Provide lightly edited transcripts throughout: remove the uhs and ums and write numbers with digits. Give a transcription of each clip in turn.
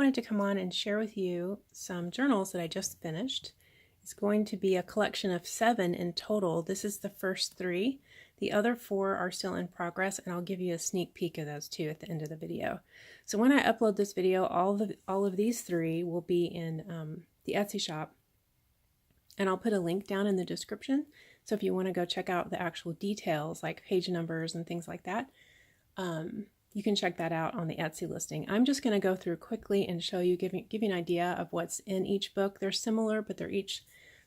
wanted to come on and share with you some journals that I just finished. It's going to be a collection of 7 in total. This is the first 3. The other 4 are still in progress, and I'll give you a sneak peek of those too at the end of the video. So when I upload this video, all of these 3 will be in the Etsy shop, and I'll put a link down in the description. So if you want to go check out the actual details, like page numbers and things like that, you can check that out on the Etsy listing. I'm just going to go through quickly and show you, give you an idea of what's in each book. They're similar, but they're each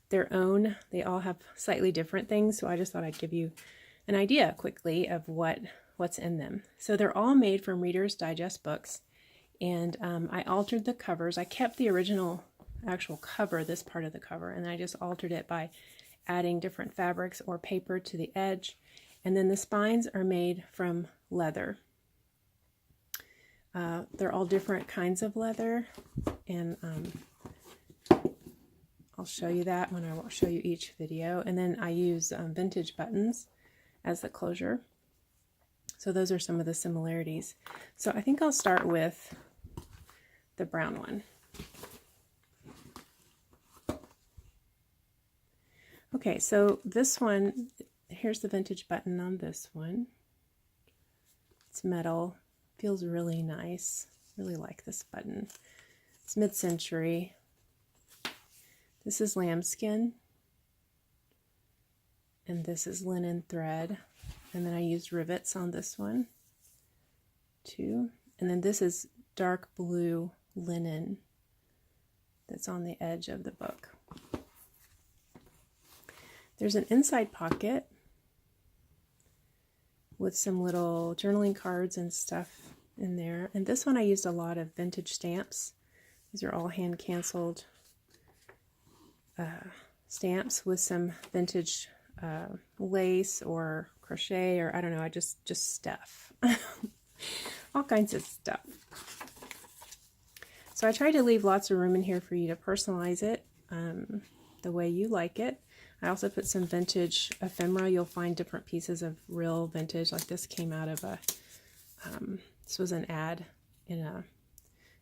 their own. They all have slightly different things, so I just thought I'd give you an idea quickly of what's in them. So they're all made from Reader's Digest books, and I altered the covers. I kept the original actual cover, this part of the cover, and I just altered it by adding different fabrics or paper to the edge. And then the spines are made from leather. They're all different kinds of leather, and I'll show you that when I show you each video. And then I use vintage buttons as the closure. So those are some of the similarities. So I think I'll start with the brown one. Okay, so this one, here's the vintage button on this one. It's metal. Feels really nice. Really like this button. It's mid-century. This is lambskin. And this is linen thread. And then I used rivets on this one too. And then this is dark blue linen that's on the edge of the book. There's an inside pocket with some little journaling cards and stuff in there. And this one I used a lot of vintage stamps. These are all hand canceled stamps with some vintage lace or crochet, or I don't know, I just stuff. All kinds of stuff. So I tried to leave lots of room in here for you to personalize it the way you like it. I also put some vintage ephemera. You'll find different pieces of real vintage, like this came out of a, this was an ad in a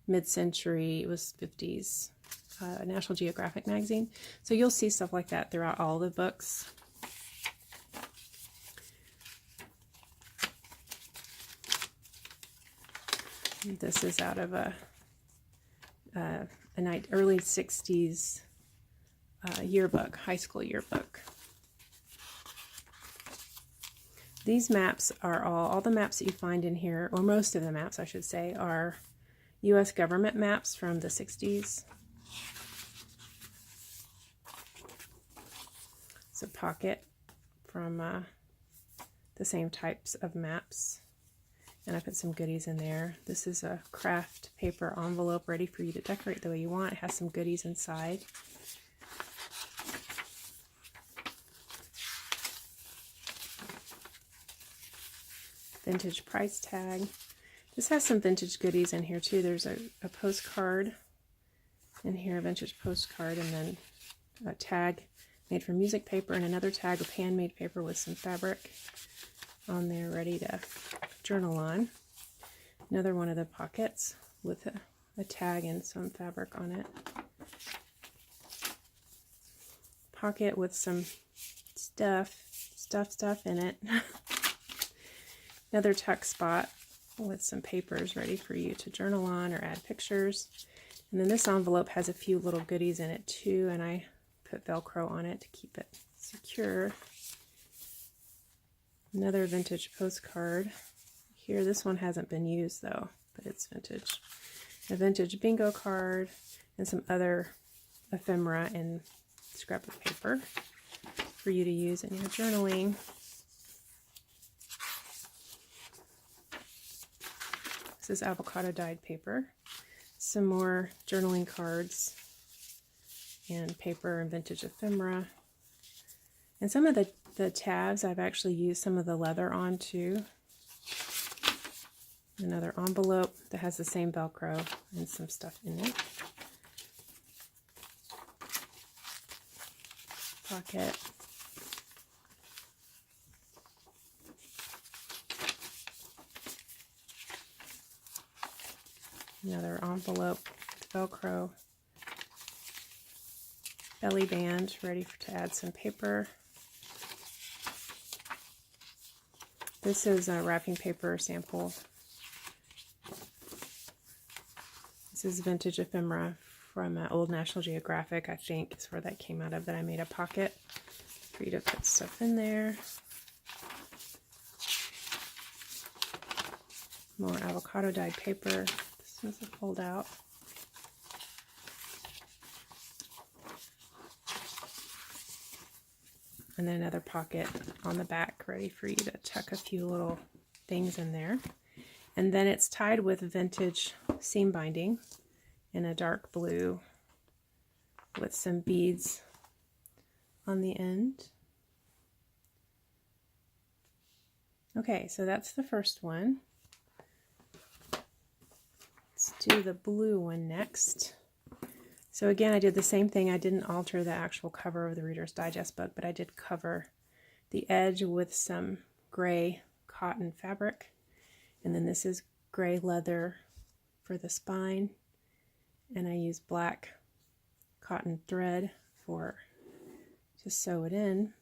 mid-century, it was 50s, National Geographic magazine. So you'll see stuff like that throughout all the books. This is out of a early 60s yearbook, high school yearbook. These maps are all the maps that you find in here, or most of the maps I should say, are U.S. government maps from the 60s. It's a pocket from the same types of maps. And I put some goodies in there. This is a craft paper envelope ready for you to decorate the way you want. It has some goodies inside. Vintage price tag. This has some vintage goodies in here too. There's a postcard in here, a vintage postcard, and then a tag made from music paper, and another tag of handmade paper with some fabric on there ready to journal on. Another one of the pockets with a tag and some fabric on it. Pocket with some stuff in it. Another tuck spot with some papers ready for you to journal on or add pictures. And then this envelope has a few little goodies in it too, and I put Velcro on it to keep it secure. Another vintage postcard. Here, this one hasn't been used though, but it's vintage. A vintage bingo card and some other ephemera and scrapbook paper for you to use in your journaling. This is avocado dyed paper. Some more journaling cards and paper and vintage ephemera. And some of the tabs I've actually used some of the leather on too. Another envelope that has the same Velcro and some stuff in it. Pocket. Another envelope Velcro belly band, ready to add some paper. This is a wrapping paper sample. This is vintage ephemera from old National Geographic, I think is where that came out of, that I made a pocket for you to put stuff in there. More avocado dyed paper. This one's a fold out. And then another pocket on the back ready for you to tuck a few little things in there. And then it's tied with vintage seam binding in a dark blue with some beads on the end. Okay, so that's the first one. Let's do the blue one next. So again, I did the same thing. I didn't alter the actual cover of the Reader's Digest book, but I did cover the edge with some gray cotton fabric. And then this is gray leather for the spine. And I use black cotton thread to sew it in.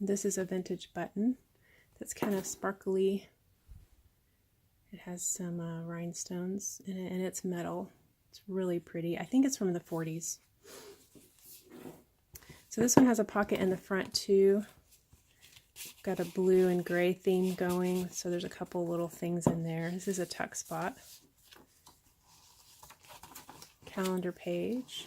This is a vintage button that's kind of sparkly. It has some rhinestones in it, and it's metal. It's really pretty. I think it's from the 40s. So this one has a pocket in the front too. Got a blue and gray theme going, so there's a couple little things in there. This is a tuck spot. Calendar page.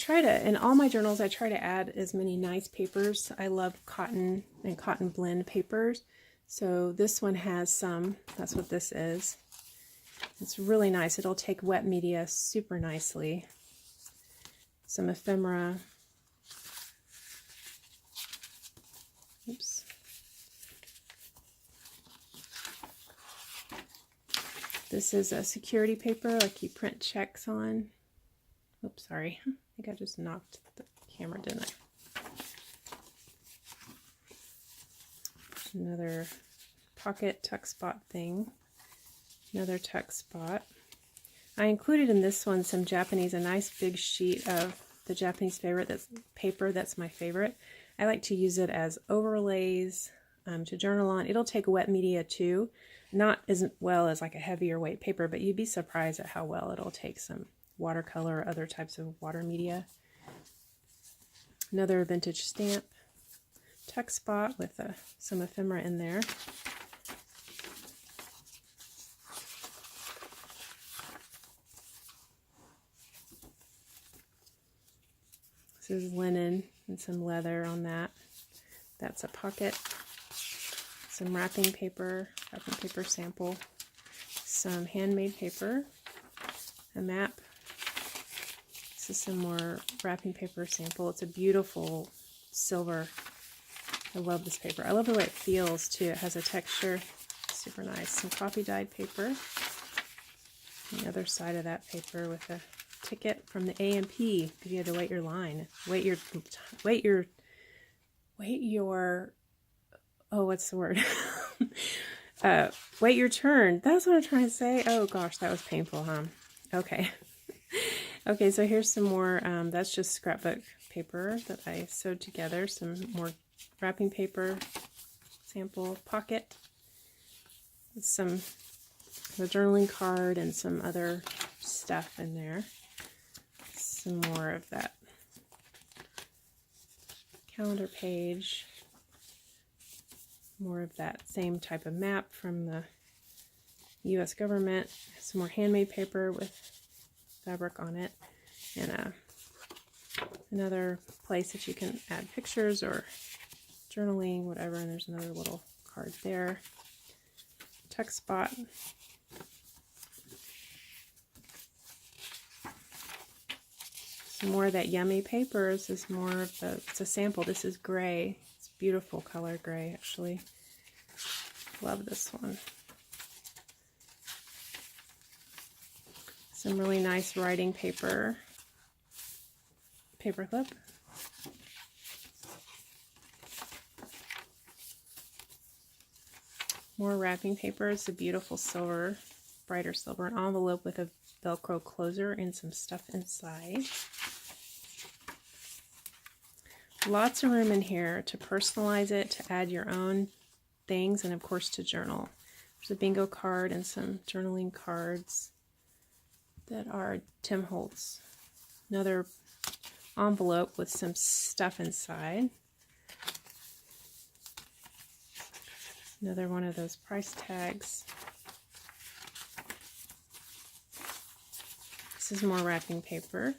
In all my journals, I try to add as many nice papers. I love cotton and cotton blend papers. So this one has some, that's what this is. It's really nice. It'll take wet media super nicely. Some ephemera. Oops. This is a security paper like you print checks on. Oops, sorry. I think I just knocked the camera, didn't I? Another pocket tuck spot thing. Another tuck spot. I included in this one some Japanese, a nice big sheet of the Japanese paper that's my favorite. I like to use it as overlays to journal on. It'll take wet media too. Not as well as like a heavier weight paper, but you'd be surprised at how well it'll take some watercolor or other types of water media. Another vintage stamp tuck spot with some ephemera in there. This is linen and some leather on that. That's a pocket. Some wrapping paper sample. Some handmade paper. A map. This is some more wrapping paper sample. It's a beautiful silver. I love this paper. I love the way it feels too. It has a texture. Super nice. Some coffee dyed paper. The other side of that paper with a ticket from the A&P because you had to wait your line. Wait your oh, what's the word? Wait your turn. That's what I'm trying to say. Oh gosh, that was painful, huh? Okay. Okay, so here's some more, that's just scrapbook paper that I sewed together. Some more wrapping paper sample pocket. The journaling card and some other stuff in there. Some more of that calendar page. More of that same type of map from the U.S. government. Some more handmade paper with fabric on it. And another place that you can add pictures or journaling, whatever. And there's another little card there. Tuck spot. Some more of that yummy paper. This is more of it's a sample. This is gray. It's beautiful color gray, actually. Love this one. Some really nice writing paper. Paperclip. More wrapping paper. It's a beautiful silver, brighter silver, an envelope with a Velcro closer and some stuff inside. Lots of room in here to personalize it, to add your own things, and of course to journal. There's a bingo card and some journaling cards that are Tim Holtz. Another envelope with some stuff inside. Another one of those price tags. This is more wrapping paper.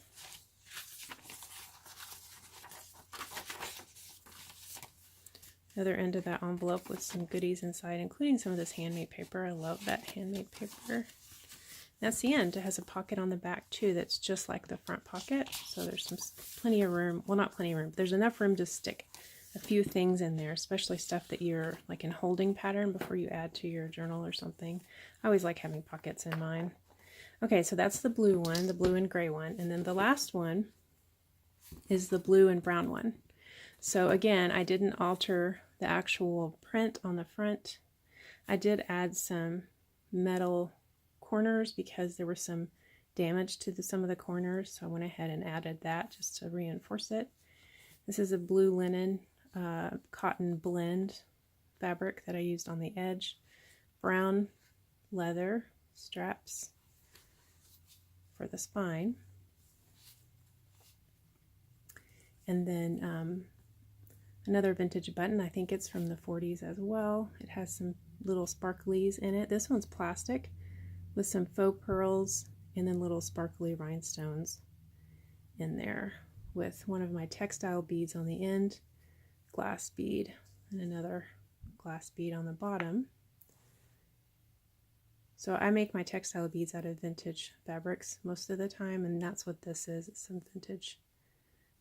Other end of that envelope with some goodies inside, including some of this handmade paper. I love that handmade paper. That's the end. It has a pocket on the back too that's just like the front pocket. So there's plenty of room. Well, not plenty of room, but there's enough room to stick a few things in there, especially stuff that you're like in holding pattern before you add to your journal or something. I always like having pockets in mine. Okay, so that's the blue one, the blue and gray one. And then the last one is the blue and brown one. So again, I didn't alter the actual print on the front. I did add some metal corners because there was some damage to some of the corners. So I went ahead and added that just to reinforce it. This is a blue linen cotton blend fabric that I used on the edge. Brown leather straps for the spine. And then another vintage button. I think it's from the 40s as well. It has some little sparklies in it. This one's plastic with some faux pearls and then little sparkly rhinestones in there with one of my textile beads on the end, glass bead, and another glass bead on the bottom. So I make my textile beads out of vintage fabrics most of the time, and that's what this is. It's some vintage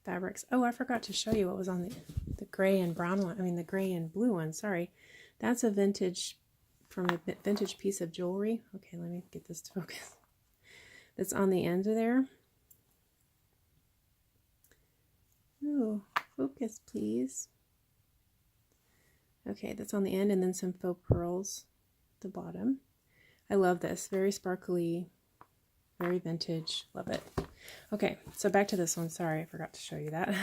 fabrics. Oh, I forgot to show you what was on the gray and brown one. I mean the gray and blue one, sorry. That's a vintage, from a vintage piece of jewelry. Okay, let me get this to focus. That's on the end of there. Oh, focus please. Okay, that's on the end, and then some faux pearls at the bottom. I love this, very sparkly, very vintage, love it. Okay, so back to this one. Sorry, I forgot to show you that.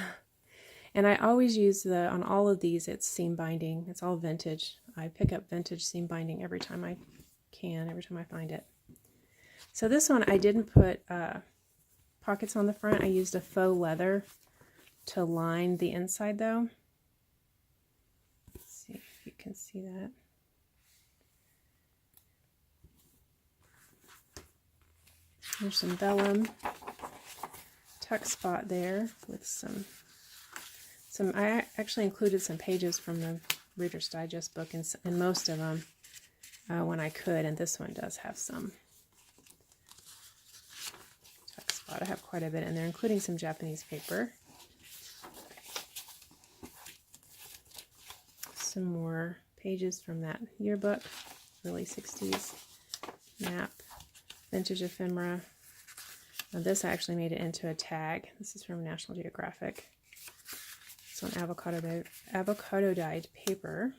And I always use on all of these, it's seam binding. It's all vintage. I pick up vintage seam binding every time I can, every time I find it. So this one, I didn't put pockets on the front. I used a faux leather to line the inside though. Let's see if you can see that. There's some vellum tuck spot there with some I actually included some pages from the Reader's Digest book and most of them when I could, and this one does have some tuck spot. I have quite a bit in there, including some Japanese paper. Some more pages from that yearbook, early 60s map. Vintage ephemera. Now this I actually made it into a tag. This is from National Geographic. It's on avocado dyed paper.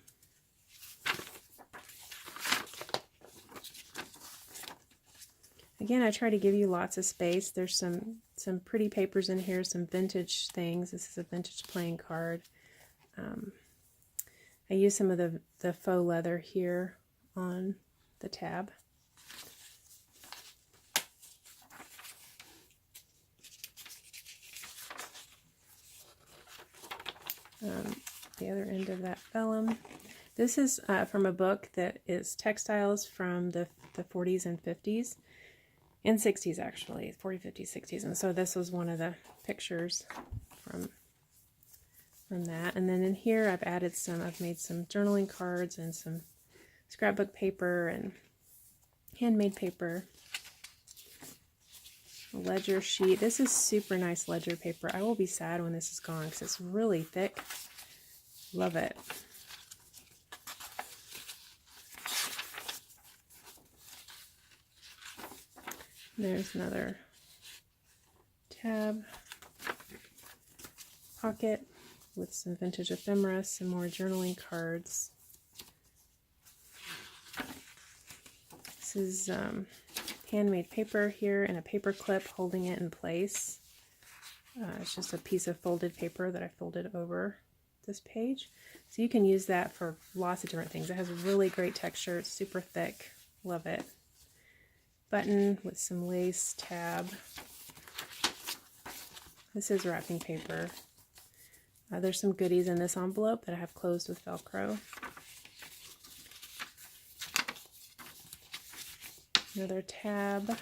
Again, I try to give you lots of space. There's some pretty papers in here, some vintage things. This is a vintage playing card. I use some of the faux leather here on the tab. The other end of that vellum. This is from a book that is textiles from the 40s and 50s and 60s actually, 40s, 50s, 60s. And so this was one of the pictures from that. And then in here I've made some journaling cards and some scrapbook paper and handmade paper. A ledger sheet. This is super nice ledger paper. I will be sad when this is gone because it's really thick. Love it. There's another tab pocket with some vintage ephemera, some more journaling cards. This is handmade paper here and a paper clip holding it in place. It's just a piece of folded paper that I folded over this page. So you can use that for lots of different things. It has a really great texture. It's super thick. Love it. Button with some lace tab. This is wrapping paper. There's some goodies in this envelope that I have closed with Velcro. Another tab.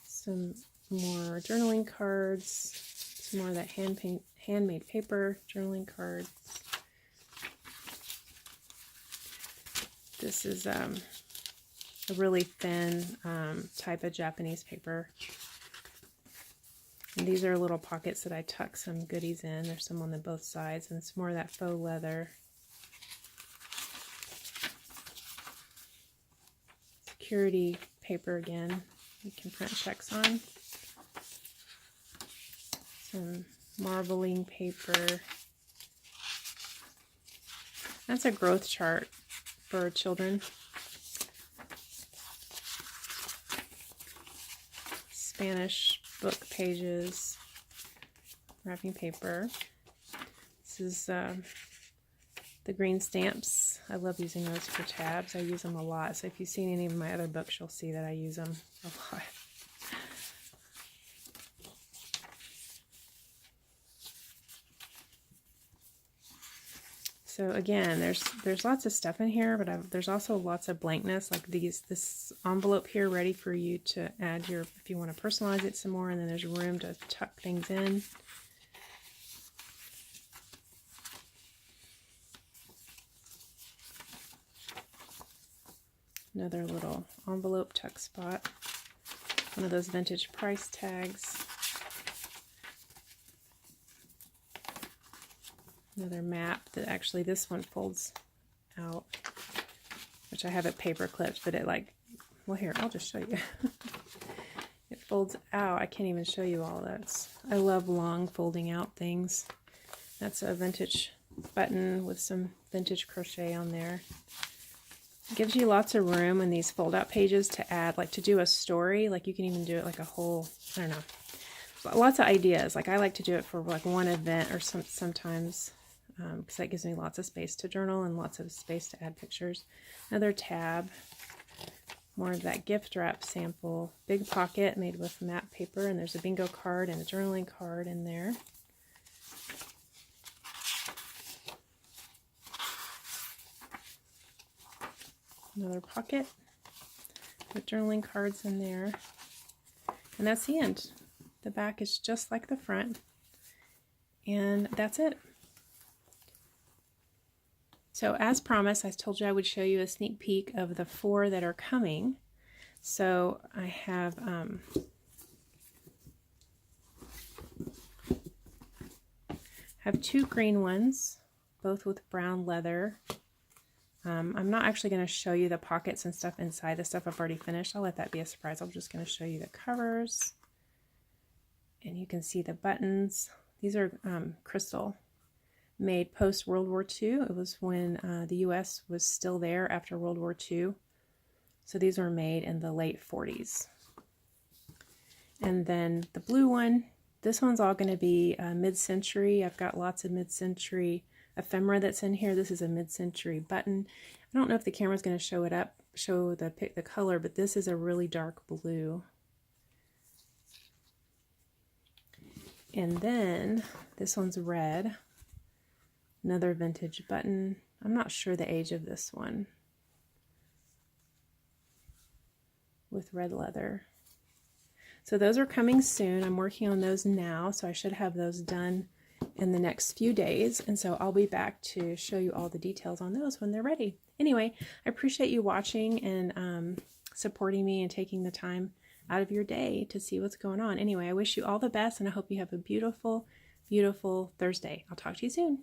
Some more journaling cards. Some more of that handmade paper journaling cards. This is a really thin type of Japanese paper. And these are little pockets that I tuck some goodies in. There's some on both sides, and some more of that faux leather. Security paper again, you can print checks on. Some marbling paper. That's a growth chart for children. Spanish book pages, wrapping paper. This is the green stamps. I love using those for tabs. I use them a lot. So if you've seen any of my other books, you'll see that I use them a lot. So again, there's lots of stuff in here, but there's also lots of blankness, like this envelope here ready for you to add if you want to personalize it some more, and then there's room to tuck things in. Another little envelope tuck spot. One of those vintage price tags. Another map that actually this one folds out, which I have it paper clipped, but it well here, I'll just show you. It folds out. I can't even show you all that. I love long folding out things. That's a vintage button with some vintage crochet on there. It gives you lots of room in these fold out pages to add, like to do a story. Like you can even do it like a whole, I don't know. Lots of ideas. Like I like to do it for like one event or sometimes. Because that gives me lots of space to journal and lots of space to add pictures. Another tab, more of that gift wrap sample. Big pocket made with matte paper, and there's a bingo card and a journaling card in there. Another pocket with journaling cards in there. And that's the end. The back is just like the front. And that's it. So as promised, I told you I would show you a sneak peek of the 4 that are coming. So I have two green ones, both with brown leather. I'm not actually going to show you the pockets and stuff inside. The stuff I've already finished. I'll let that be a surprise. I'm just going to show you the covers. And you can see the buttons. These are crystal. Made post World War II. It was when the U.S. was still there after World War II. So these were made in the late 40s. And then the blue one, this one's all going to be mid-century. I've got lots of mid-century ephemera that's in here. This is a mid-century button. I don't know if the camera's going to show the color, but this is a really dark blue. And then this one's red. Another vintage button. I'm not sure the age of this one. With red leather. So those are coming soon. I'm working on those now, so I should have those done in the next few days. And so I'll be back to show you all the details on those when they're ready. Anyway, I appreciate you watching and supporting me and taking the time out of your day to see what's going on. Anyway, I wish you all the best, and I hope you have a beautiful, beautiful Thursday. I'll talk to you soon.